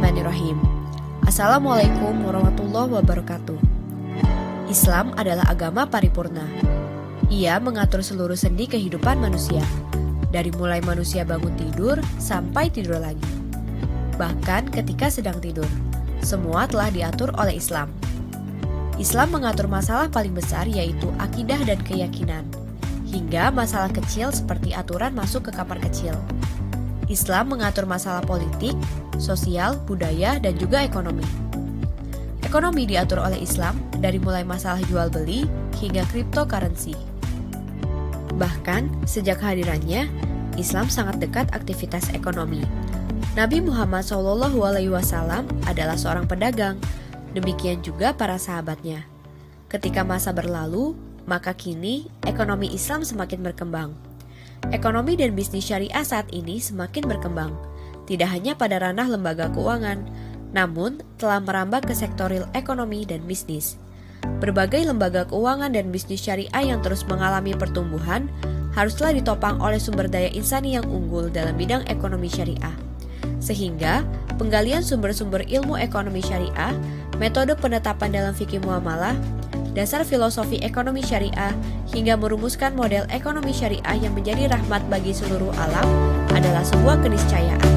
Bismillahirrahmanirrahim. Assalamualaikum warahmatullahi wabarakatuh. Islam adalah agama paripurna. Ia mengatur seluruh sendi kehidupan manusia, dari mulai manusia bangun tidur sampai tidur lagi. Bahkan ketika sedang tidur, semua telah diatur oleh Islam. Islam mengatur masalah paling besar yaitu akidah dan keyakinan, hingga masalah kecil seperti aturan masuk ke kamar kecil. Islam mengatur masalah politik, sosial, budaya, dan juga ekonomi. Ekonomi diatur oleh Islam dari mulai masalah jual beli hingga cryptocurrency. Bahkan sejak hadirannya, Islam sangat dekat aktivitas ekonomi. Nabi Muhammad SAW adalah seorang pedagang, demikian juga para sahabatnya. Ketika masa berlalu, maka kini ekonomi Islam semakin berkembang. Ekonomi dan bisnis syariah saat ini semakin berkembang, tidak hanya pada ranah lembaga keuangan, namun telah merambah ke sektor real ekonomi dan bisnis. Berbagai lembaga keuangan dan bisnis syariah yang terus mengalami pertumbuhan haruslah ditopang oleh sumber daya insani yang unggul dalam bidang ekonomi syariah. Sehingga penggalian sumber-sumber ilmu ekonomi syariah, metode penetapan dalam fikih muamalah, dasar filosofi ekonomi syariah, hingga merumuskan model ekonomi syariah yang menjadi rahmat bagi seluruh alam adalah sebuah keniscayaan.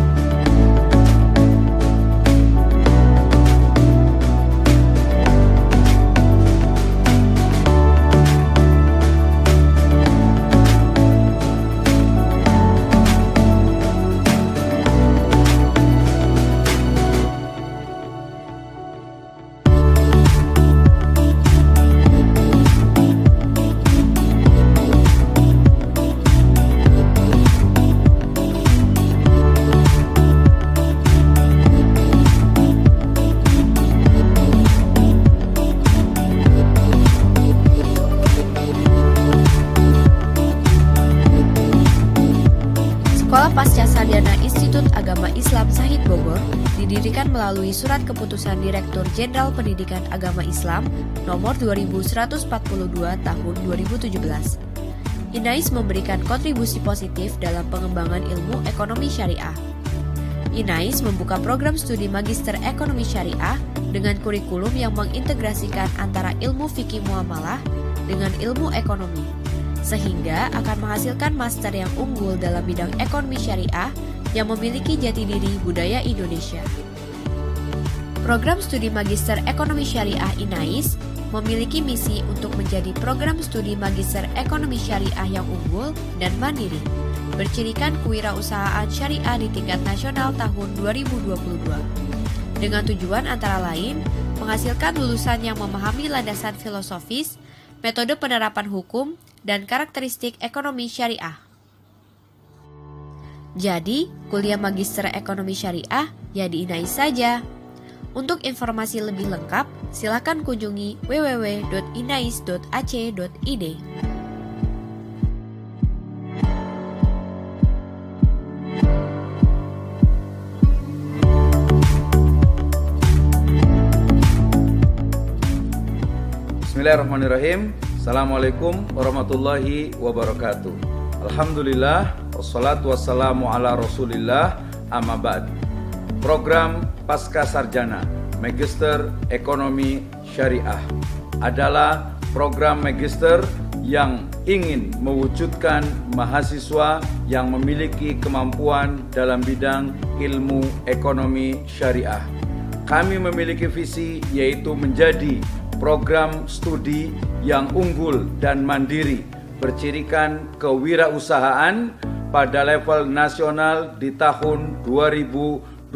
Sekolah Pasca Sarjana Institut Agama Islam Syahid Bogor didirikan melalui Surat Keputusan Direktur Jenderal Pendidikan Agama Islam nomor 2142 tahun 2017. INAIS memberikan kontribusi positif dalam pengembangan ilmu ekonomi syariah. INAIS membuka program studi Magister Ekonomi Syariah dengan kurikulum yang mengintegrasikan antara ilmu fikih muamalah dengan ilmu ekonomi, sehingga akan menghasilkan master yang unggul dalam bidang ekonomi syariah yang memiliki jati diri budaya Indonesia. Program studi Magister Ekonomi Syariah INAIS memiliki misi untuk menjadi program studi Magister Ekonomi Syariah yang unggul dan mandiri, bercirikan kewirausahaan syariah di tingkat nasional tahun 2022, dengan tujuan antara lain menghasilkan lulusan yang memahami landasan filosofis, metode penerapan hukum, dan karakteristik ekonomi syariah. Jadi, kuliah Magister Ekonomi Syariah ya di INAIS saja. Untuk informasi lebih lengkap, silakan kunjungi www.inais.ac.id. Bismillahirrahmanirrahim. Assalamualaikum warahmatullahi wabarakatuh. Alhamdulillah, wassalatu wassalamu ala rasulillah, amma ba'd. Program Pasca Sarjana Magister Ekonomi Syariah adalah program magister yang ingin mewujudkan mahasiswa yang memiliki kemampuan dalam bidang ilmu ekonomi syariah. Kami memiliki visi yaitu menjadi program studi yang unggul dan mandiri, bercirikan kewirausahaan pada level nasional di tahun 2020.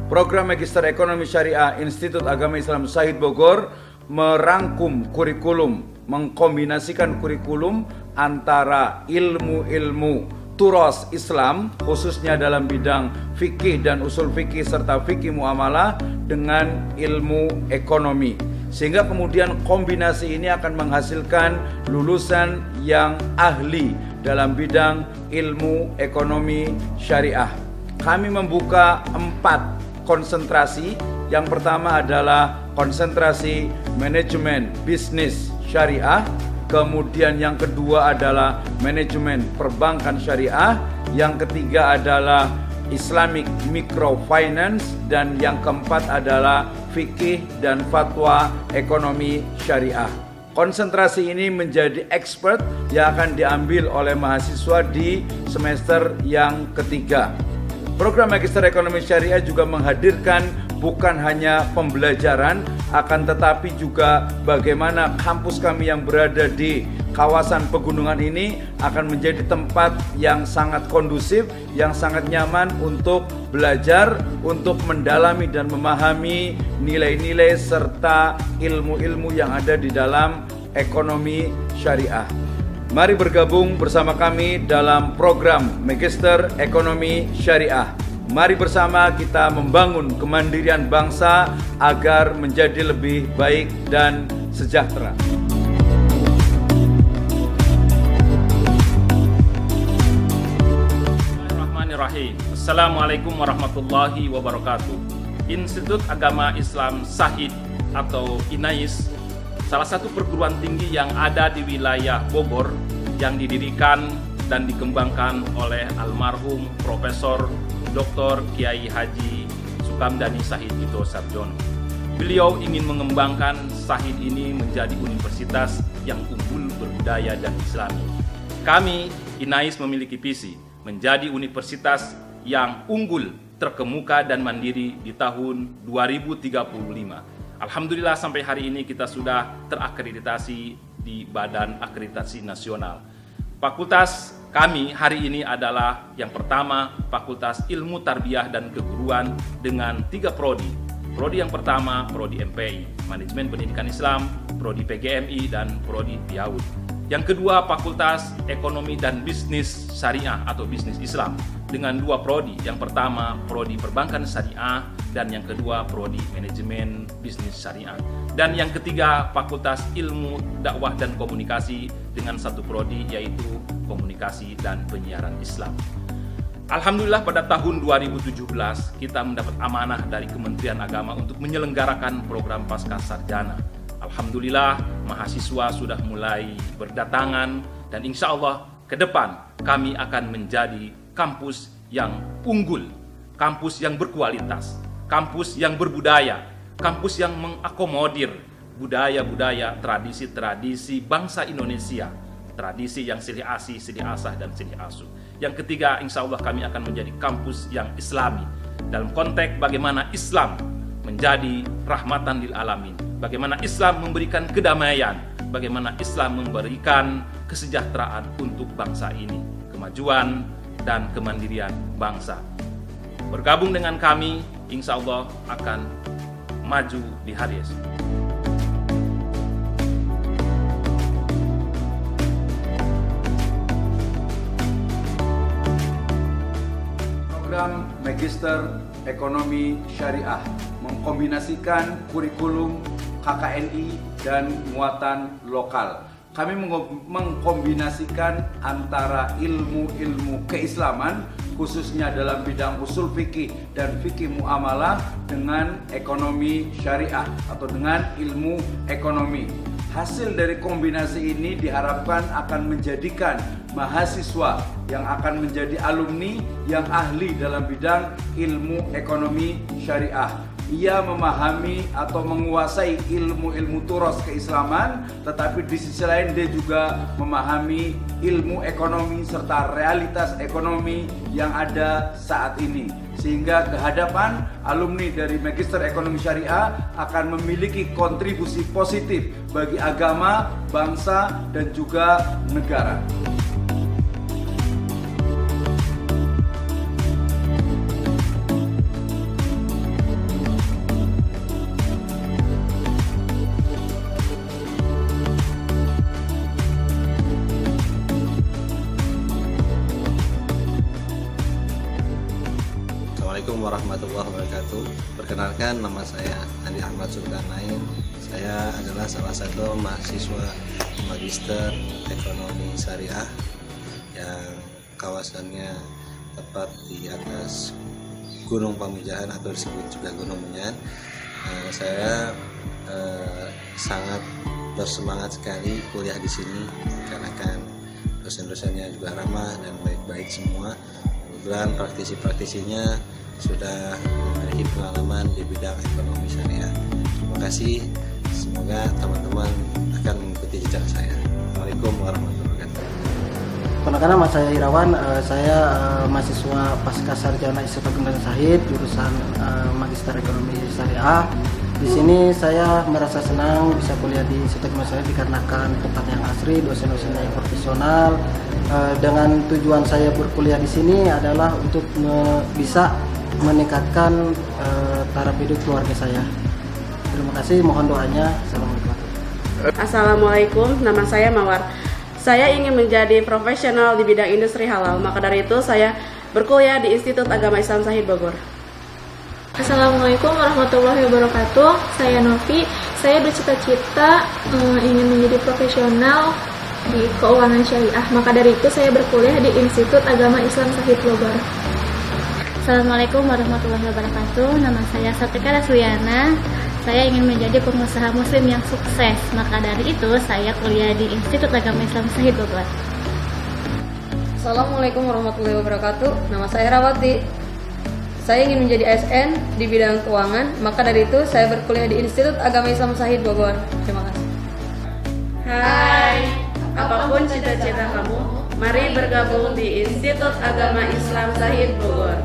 Program Magister Ekonomi Syariah Institut Agama Islam Syahid Bogor merangkum kurikulum, mengkombinasikan kurikulum antara ilmu-ilmu turos Islam, khususnya dalam bidang fikih dan usul fikih serta fikih muamalah dengan ilmu ekonomi. Sehingga kemudian kombinasi ini akan menghasilkan lulusan yang ahli dalam bidang ilmu ekonomi syariah. Kami membuka 4 konsentrasi. Yang pertama adalah konsentrasi manajemen bisnis syariah. Kemudian yang kedua adalah manajemen perbankan syariah. Yang ketiga adalah Islamic Microfinance, dan yang keempat adalah fikih dan fatwa ekonomi syariah. Konsentrasi ini menjadi expert yang akan diambil oleh mahasiswa di semester yang ketiga. Program Magister Ekonomi Syariah juga menghadirkan bukan hanya pembelajaran, akan tetapi juga bagaimana kampus kami yang berada di kawasan pegunungan ini akan menjadi tempat yang sangat kondusif, yang sangat nyaman untuk belajar, untuk mendalami dan memahami nilai-nilai serta ilmu-ilmu yang ada di dalam ekonomi syariah. Mari bergabung bersama kami dalam program Magister Ekonomi Syariah. Mari bersama kita membangun kemandirian bangsa agar menjadi lebih baik dan sejahtera. Bismillahirrahmanirrahim. Assalamualaikum warahmatullahi wabarakatuh. Institut Agama Islam Syahid atau INAIS, salah satu perguruan tinggi yang ada di wilayah Bogor yang didirikan dan dikembangkan oleh almarhum Profesor Dr. Kiai Haji Sukamdhani Syahid Dito Sarjono. Beliau ingin mengembangkan Syahid ini menjadi universitas yang unggul berbudaya dan Islami. Kami, INAIS, memiliki visi menjadi universitas yang unggul, terkemuka dan mandiri di tahun 2035. Alhamdulillah sampai hari ini kita sudah terakreditasi di Badan Akreditasi Nasional. Fakultas kami hari ini adalah yang pertama Fakultas Ilmu Tarbiyah dan Keguruan dengan 3 prodi. Prodi yang pertama prodi MPI, Manajemen Pendidikan Islam, prodi PGMI dan prodi Piaud. Yang kedua Fakultas Ekonomi dan Bisnis Syariah atau Bisnis Islam dengan 2 prodi. Yang pertama prodi Perbankan Syariah dan yang kedua prodi Manajemen Bisnis Syariah. Dan yang ketiga Fakultas Ilmu Dakwah dan Komunikasi dengan 1 prodi yaitu Komunikasi dan Penyiaran Islam. Alhamdulillah pada tahun 2017 kita mendapat amanah dari Kementerian Agama untuk menyelenggarakan program Pasca Sarjana. Alhamdulillah mahasiswa sudah mulai berdatangan dan insya Allah ke depan kami akan menjadi kampus yang unggul, kampus yang berkualitas, kampus yang berbudaya, kampus yang mengakomodir budaya-budaya, tradisi-tradisi bangsa Indonesia, tradisi yang silih asih, silih asah, dan silih asuh. Yang ketiga, insya Allah kami akan menjadi kampus yang Islami dalam konteks bagaimana Islam menjadi rahmatan lil alamin, bagaimana Islam memberikan kedamaian, bagaimana Islam memberikan kesejahteraan untuk bangsa ini, kemajuan dan kemandirian bangsa. Bergabung dengan kami, insya Allah akan maju di hari esok. Program Magister Ekonomi Syariah mengkombinasikan kurikulum KKNI dan muatan lokal. Kami mengkombinasikan antara ilmu-ilmu keislaman khususnya dalam bidang usul fikih dan fikih muamalah dengan ekonomi syariah atau dengan ilmu ekonomi. Hasil dari kombinasi ini diharapkan akan menjadikan mahasiswa yang akan menjadi alumni yang ahli dalam bidang ilmu ekonomi syariah. Ia memahami atau menguasai ilmu-ilmu turos keislaman, tetapi di sisi lain dia juga memahami ilmu ekonomi serta realitas ekonomi yang ada saat ini. Sehingga kehadapan alumni dari Magister Ekonomi Syariah akan memiliki kontribusi positif bagi agama, bangsa, dan juga negara. Assalamualaikum warahmatullahi wabarakatuh. Perkenalkan, nama saya Andi Ahmad Zulkarnain. Saya adalah salah satu mahasiswa Magister Ekonomi Syariah yang kawasannya tepat di atas Gunung Pamijahan atau disebut juga Gunung Menyan. Saya sangat bersemangat sekali kuliah di sini karena kan dosen-dosennya juga ramah dan baik-baik semua. kebetulan praktisi-praktisinya sudah memiliki pengalaman di bidang ekonomi syariah. Terima kasih, semoga teman-teman akan mengikuti jejak saya. Assalamualaikum warahmatullahi wabarakatuh. Perkenalkan, nama saya Irawan, saya mahasiswa Pasca Sarjana Institut Agama Syahid jurusan Magister Ekonomi Syariah. Di sini saya merasa senang bisa kuliah di Institut Agama Syahid dikarenakan tempat yang asri, dosen-dosennya yang profesional. Dengan tujuan saya berkuliah di sini adalah untuk bisa meningkatkan taraf hidup keluarga saya. Terima kasih, mohon doanya. Assalamualaikum. Assalamualaikum, nama saya Mawar. Saya ingin menjadi profesional di bidang industri halal, maka dari itu saya berkuliah di Institut Agama Islam Syahid Bogor. Assalamualaikum warahmatullahi wabarakatuh. Saya Novi. Saya bercita-cita ingin menjadi profesional di keuangan syariah. Maka dari itu saya berkuliah di Institut Agama Islam Syahid Bogor. Assalamualaikum warahmatullahi wabarakatuh. Nama saya Satrika Rasuyana. Saya ingin menjadi pengusaha muslim yang sukses. Maka dari itu saya kuliah di Institut Agama Islam Syahid Bogor. Assalamualaikum warahmatullahi wabarakatuh. Nama saya Rawati. Saya ingin menjadi ASN di bidang keuangan. Maka dari itu saya berkuliah di Institut Agama Islam Syahid Bogor. Terima kasih. Hai, apapun cita-cita kamu, mari bergabung di Institut Agama Islam Syahid Bogor.